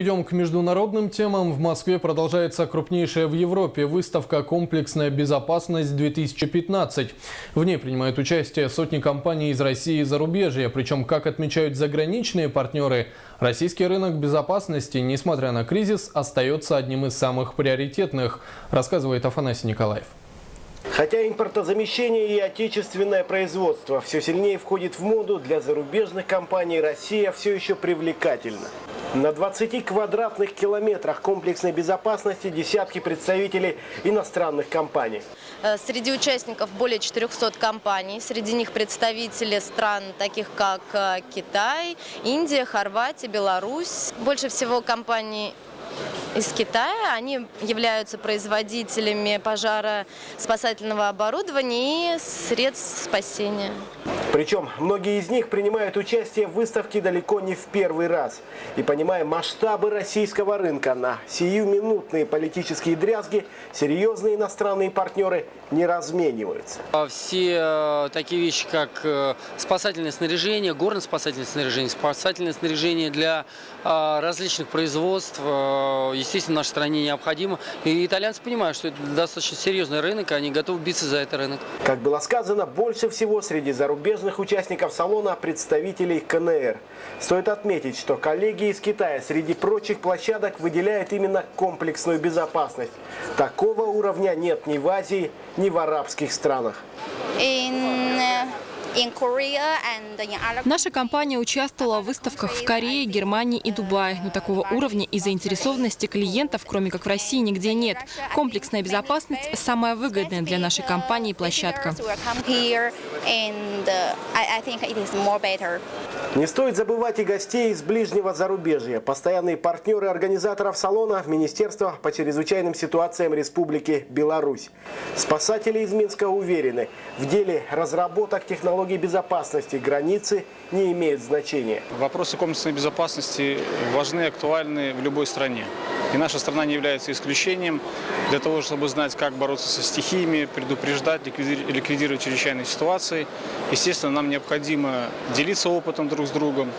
Идем к международным темам. В Москве продолжается крупнейшая в Европе выставка «Комплексная безопасность-2015». В ней принимают участие сотни компаний из России и зарубежья. Причем, как отмечают заграничные партнеры, российский рынок безопасности, несмотря на кризис, остается одним из самых приоритетных, рассказывает Афанасий Николаев. Хотя импортозамещение и отечественное производство все сильнее входит в моду, для зарубежных компаний Россия все еще привлекательна. На 20 квадратных километрах комплексной безопасности десятки представителей иностранных компаний. Среди участников более 400 компаний. Среди них представители стран, таких как Китай, Индия, Хорватия, Беларусь. Больше всего компаний из Китая. Они являются производителями пожаро-спасательного оборудования и средств спасения. Причем многие из них принимают участие в выставке далеко не в первый раз. И понимая масштабы российского рынка на сиюминутные политические дрязги, серьезные иностранные партнеры не размениваются. Все такие вещи, как спасательное снаряжение, горно-спасательное снаряжение для различных производств, естественно, в нашей стране необходимо. И итальянцы понимают, что это достаточно серьезный рынок, и они готовы биться за этот рынок. Как было сказано, больше всего среди зарубежных участников салона представителей КНР. Стоит отметить, что коллеги из Китая среди прочих площадок выделяют именно комплексную безопасность. Такого уровня нет ни в Азии, ни в арабских странах. Наша компания участвовала в выставках в Корее, Германии и Дубае. Но такого уровня и заинтересованности клиентов, кроме как в России, нигде нет. Комплексная безопасность – самая выгодная для нашей компании площадка. Не стоит забывать и гостей из ближнего зарубежья. Постоянные партнеры организаторов салона – Министерство по чрезвычайным ситуациям Республики Беларусь. Спасатели из Минска уверены, в деле разработок технологий безопасности границы не имеют значения. Вопросы комплексной безопасности важны и актуальны в любой стране. И наша страна не является исключением. Для того, чтобы знать, как бороться со стихиями, предупреждать, ликвидировать чрезвычайные ситуации, естественно, нам необходимо делиться опытом друг с другом.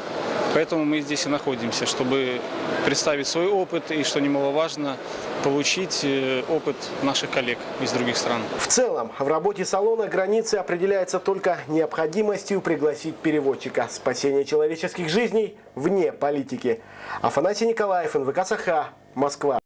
Поэтому мы здесь и находимся, чтобы представить свой опыт и, что немаловажно, получить опыт наших коллег из других стран. В целом, в работе салона границы определяются только необходимостью пригласить переводчика. Спасение человеческих жизней вне политики. Афанасий Николаев, НВК Саха, Москва.